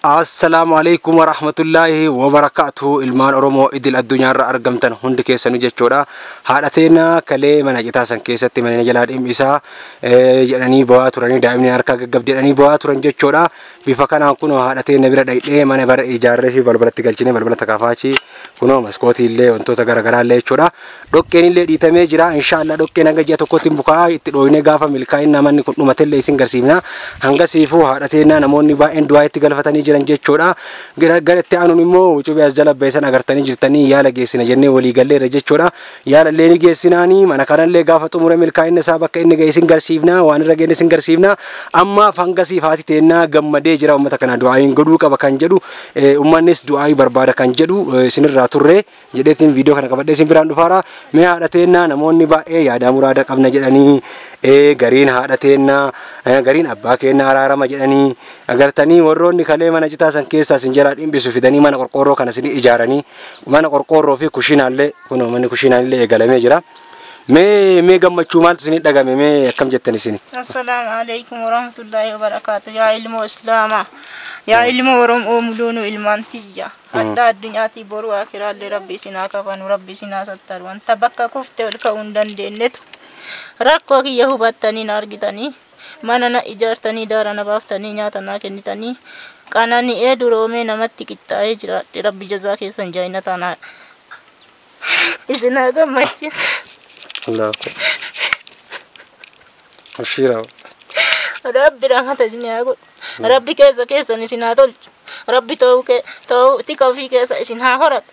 Assalamualaikum warahmatullahi wabarakatuh. Ilmaan Oromoo idil addunyaarra argamtan hundi keessanu jechuudha. Haadhateena kalee mana citaa san keessatti mana jalaa dhimbisaa jedhanii bo'aa turanii daa'imni harka gaggabdee jedhanii bo'aa turan jechuudha. Bifa kanaan kunoo haadhateena bira dhaqee mana bara ijaarree fi balbalatti galchinee balbala takaafaachii kunoo maskootii illee wantoota garaagaraa illee jechuudha. Dhoqqeen illee dhiitamee jira. Inshallah dhoqqeen hanga ji'a tokkotti bukaa itti dhooyinee gaafa milkaa'ina manni kun dhumatee isin garsiifna. Hanga siifuu haadhateena namoonni baay'een du'aa itti galfatanii jiran jechuudha. Garatti aanuun immoo cuubee as jala beesan agartanii jirtanii yaala geessina jennee walii galleerra jechuudha. Yaala illee ni geessinaanii mana kanallee gaafa xumura milkaa'ina isaa bakka inni ga'e isin garsiifna waan irra ga'e isin garsiifna. Amma hangasiif haati teennaa gammadee jira uummata kana du'aayin godhuu qaba kan jedhu uummannis du'aayi barbaada kan jedhu isinirraa turre jedheetiin viidiyoo kana qabadhee isin biraan dhufaara. Mee haadha teennaa namoonni baay'ee yaada muraada qabna jedhanii gariin haadha teennaa gariin abbaa keennaa araarama jedhanii agartanii warroonni kalee mana citaa san keessa sin jala dhimbisu fidanii mana qorqorroo kana sin ijaaranii mana qorqorroo fi kushiinaallee kunoo manni kushiinaallee eegalamee jira. Mee gammachuu maaltu isin dhagame mee akkam jettan isin? Assalamu alaykum warahmatullahi wabarakatuh. Ya ilmu islama ya ilmu oromoo muluunu ilmaan tiyya adda addunyaati boru akiraallee rabbi isinaa kafanu rabbi isinaa sattaru wanta bakka kufte ol ka'uu hin dandeenyetu rakkoo kiyya hubattanii argitanii mana na ijaartanii daara na baaftanii nyaata na kennitanii qanani'ee duroomee namatti qixxaa'ee jiraadhe rabbi jazaa keessan jaayina taanaa isinaa gammachiisa. Allah Ashira Rabbi rahmata isinaa godhu Rabbi keessa isinaa tolchu Rabbi ta'uu tika ofii keessa isin haa horatu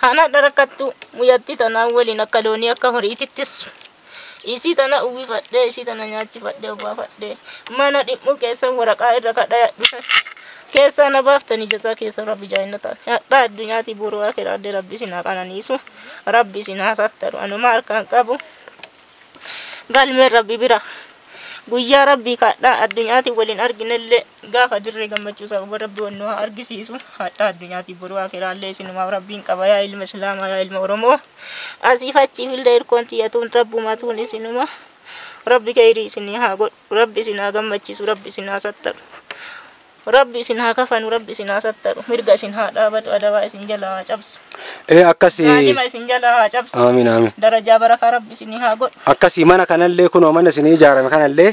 hana dharakattu muyyatti tanaa waliin akka loonii akka horiitittis isi tana uwwifadhee isi tana nyaachifadhee obaafadhee mana dhimmu keessa waraqaa irra kadhaa dhufa keessa na baaftanii jazaa keessa rabbi jaayinata hadha addunyaati boruu akiraadde rabbi isinaa qananiisu rabbi isinaa sattaru anuma harkaan qabu galmee rabbi bira guyyaa rabbi kadhaa addunyaati waliin arginellee gaafa dirree gammachuusaa rabbi wannoo argisiisu hadha addunyaati boruu akiraallee isinumaaf rabbiin qaba yaa ilma islaamaa yaa ilma oromoo asiif achiifillee hirkoon tiyyatuun rabbumatuun isinuma rabbi kayrii isinii haa godhu rabbi isinaa gammachiisu rabbi isinaa sattaru rabbi isinaa kafanu rabbi isinaa sattaru mirga isin haa dhaabatu adabaa isin jalaa haa cabsu akkasii naajima isin jalaa haa cabsu amiin amiin darajaa barakaa rabbi isinii haa godhu akkasii mana kanallee kunoo mana isinii ijaarame kanallee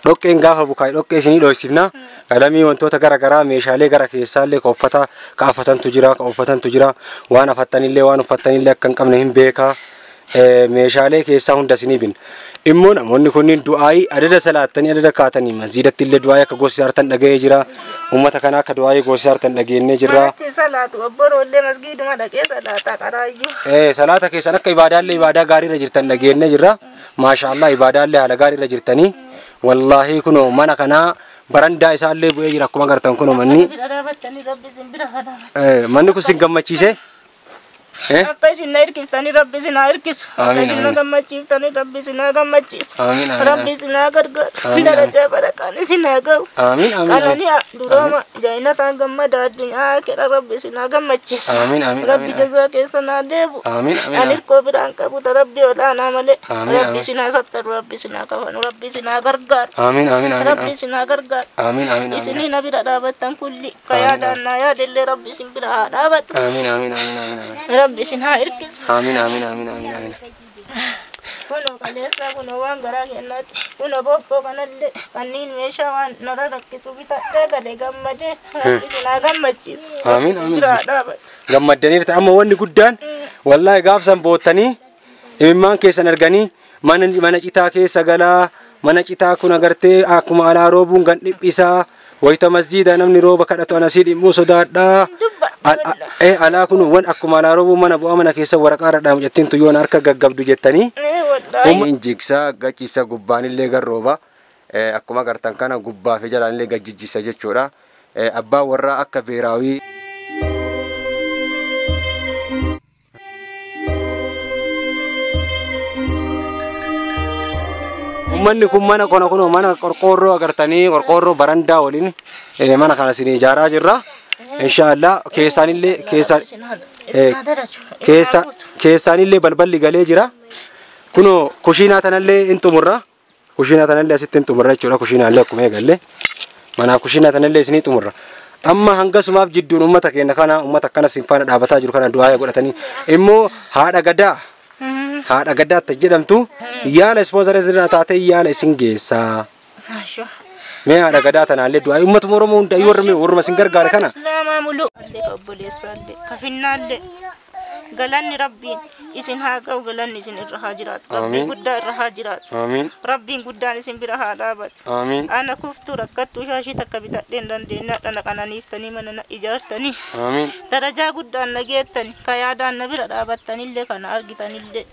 dhoqqeen gaafa bukaa'e dhoqqee isinii dhoysifna qalamii wantoota garaagaraa meeshaalee gara keessaallee ka uffata ka affatantu jira waan affattanillee waan uffattanillee akka hin qabne hin beekaa meeshaalee keessaa hunda isinii bin immoo namoonni kunniin du'aayi adada salaattanii adada kaatanii masjiidatti illee du'aayi akka gosi hartan dhaga'ee jira uummata kana akka du'aayi gosi hartan dhageennee jirra. Salaatu obboroolee masjiiduma dhaqee salaata qaraayyuu. Salaata keessan akka ibaadaallee ibaadaa gaariirra jirtan dhageennee jirra maashaallah ibaadaallee haala gaariirra jirtanii wallahi kunoo mana kanaa barandaa isaallee bu'ee jira akkuma agartan kunoo manni kun sin gammachiise. Akka isin na hirkiftanii rabbi isin haa hirkisu akka isin na gammachiiftanii rabbi isin haa gammachiisu rabbi isin haa gargaaru darajaa barakaan isin haa ga'u qananii durooma jaayinataan gammada addunyaa akira rabbi isin haa gammachiisu rabbi jazaa keessa naa deebu ani hirkoo biraan qabuta rabbi olaanaa malee rabbi isin haa sattaru rabbi isin haa kafanu rabbi isin haa gargaaru rabbi isin haa gargaaru isinii na bira dhaabattan kulli ka yaadaan naa yaadillee rabbi isin bira haa dhaabatu rabbi isin haa hirkisu amiin kuno kaleessa kuno waan garaa kennaatti kuno bokkoo kanallee kanniin meeshaa waan nara rakkisu bitadhee galee gammadee rabbi isin haa gammachiisu gammaddaniirta amma wanni guddaan wallahi gaafsan boottanii imimmaan keessan arganii mana citaa keessa galaa mana citaa kun agartee akkuma alaa roobuun gan dhiphisaa wayita masjiida namni rooba kadhatu anasii dhimmuu sodaadhaa alaa kun wan akkuma alaa roobuu mana bu'aa mana keessa waraqaa irra dhaamu jettiin tuyyoon harka gaggabdu jettanii jigsaa gachiisa gubbaanillee garrooba akkuma agartan kana gubbaa fi jalaanillee gajjijjiisa jechuudha abbaan warraa akka beeraawii ummanni kun mana kana kunoo mana qorqorroo agartanii qorqorroo barandaa waliin mana kana isin ijaaraa jirra inshallah keessaanillee balballi galee jira kunoo kushiinaa tanallee intumurra kushiinaa tanallee asitti intumurra jechuudha kushiinaallee akkuma eegalle manaaf kushiinaa tanallee isinii tumurra amma hanga sumaaf jidduun ummata keenya kana ummata kana sinfaana dhaabataa jiru kana du'aa godhatanii immoo haadha gadaa jedhamtu yaala sponsor irraa taatee yaala isin geessaa. Mee haadha gadaa tanaallee du'aa ummatuma Oromoo hunda warra sin gargaara kana. Islaamaa muluu obboleessaallee kafinnaallee galanni rabbiin isin haa ga'u galanni isin irra haa jiraatu rabbiin guddaa irra haa jiraatu rabbiin guddaan isin bira haa dhaabatu ana kuftuu rakkattuu shaashii takka bitadheen dandeenyaa dhana qananiiftanii mana na ijaartanii darajaa guddaan na geettani ka yaadaan na bira dhaabattanillee kana argitanillee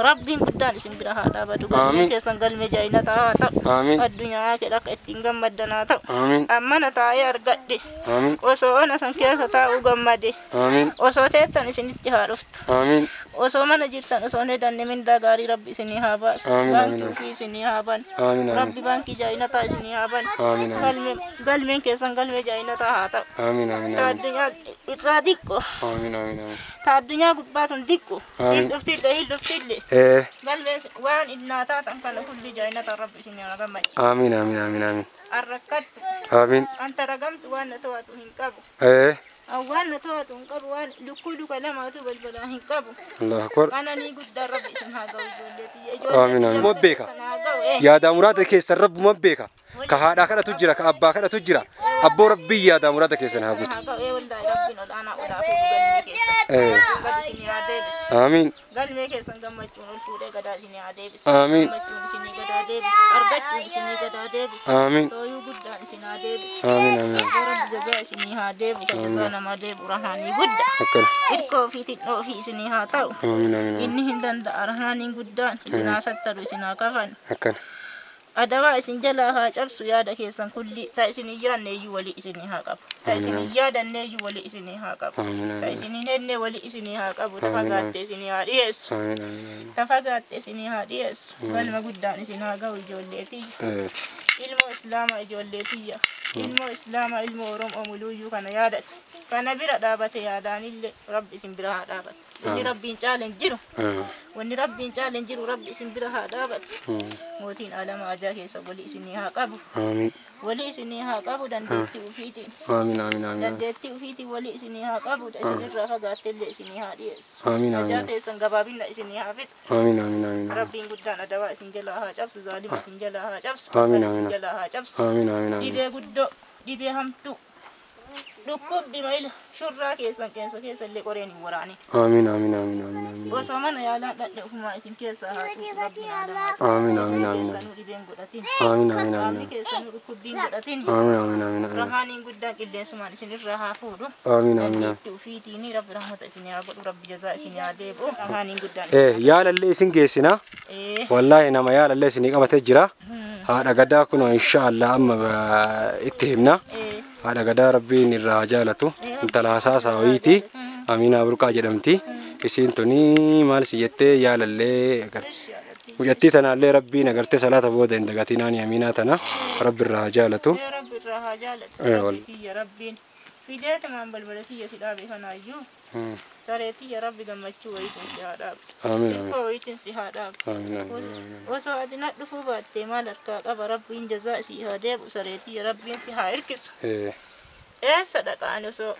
rabbiin guddaan isin bira haa dhaabatu galmee keessan galmee jaayinataa haa ta'u addunyaa kedha akka ittiin gammaddan haa ta'u ammana taa'ee argadhe osoo ona san keessa taa'uu gammade osoo teettan isinitti haa dhuftu osoo mana jirtan osoo nedanne mindaa gaarii rabbi isinii haa baasu baankii ofii isinii haa ban rabbi baankii jaayinataa isinii haa ban galmeen keessan galmee jaayinataa haa ta'u ta addunyaa irraa diqqo ta addunyaa gubbaatun diqqo hin dhuftille galmeen waan innaa taatan kana kulli jaayinataa rabbi isinii haa gammachi arrakkattu anta ragamtu waan na to'atu hin qabu أول نتواتون قبوان لكل كلامه بالبلا هنقبو الله أكبر أنا نيجود درب اسمها قوي آمين آمين مبيكا يا داموراتك يسر رب مبيكا كهذا كذا تجرا كأبا كذا تجرا أبو ربي يا داموراتك يسنها قلت آمين قال ميك سنجم مجنون الفورة قدا سني عديبس آمين مجنون سني قدا ديبس أرجع سني قدا ديبس آمين تويو قدا سني عديبس آمين آمين رب جزاء سني عديبس جزاء ما ديب رهاني قدا إلكو في تلو في سني هاتو آمين آمين إني هندن رهاني قدا سنا ستر سنا كفن أدواء سنجلا هاجبس يادا كيسان كل تايسني يا نيجي ولي إسني هاكاب تايسني يادا نيجي ولي إسني هاكاب تايسني نيجي ولي إسني هاكاب تفاقات تسني هاديس تفاقات تسني هاديس وانا قدان إسني هاكاب جولتي ilmu Islam ijoolleetiyya ilmu Islam ilmu Oromoo muluyyu kana yaadat kana bira dhaabate yaadaanille rabbi isin bira haa dhaabat wanni rabbiin caaleen jiru rabbi isin bira haa dhaabat mootiin alama ajaa keessa wali isinii haa qabu wali isinii haa qabu dandeettii ufiitiin dandeettii ufiitiin wali isinii haa qabu isinirraa fagaattellee isinii haa dhiyeessu ajaa teessan gabaabinna isinii haa fixu rabbiin guddaan adawaa isin jalaa haa cabsu zaalima isin jalaa haa cabsu jala haa cabsu dhibee guddoo dhibee hamtuu dhukkubbi maila shurraa keessan illee qoreen hin waraane osoo mana yaalaa dhadhe ufumaa isin keessaa haa tuutu rabbiin aadamaa keessanuu dhibeen godhatin qaamni keessanuu dhukkubbiin godhatin rahaaniin guddaan qilleensumaan isinirraa haa fuudhu dandeetti ufiitiini rabbi rahmata isinii haa godhu rabbi jazaa isinii haa deebi'u rahaaniin guddaan yaalallee isin geessina wallaahi nama yaalallee isinii qabatee jira haadha gadaa kun inshallah amma itti himna haadha gadaa rabbiin irraa jaalatu intala haasaa wayiiti Amina Burqaa jedhamti isiin tuni maal si jettee yaalallee mujattii tanaallee rabbiin agartee salaata booda hin dagatinaan Amina tana rabbi irraa jaalatu rabbiin fideeta maan balbalatiyya si dhaabe kanaayyuu sareetiyya rabbi gammachuu wayiitiin si haa dhaabu ilkoo wayiitiin si haa dhaabu osoo ati na dhufuu baattee maal harkaa qaba rabbiin jazaa si haa deebu sareetiyya rabbiin si haa hirkisu eessa dhaqaan osoo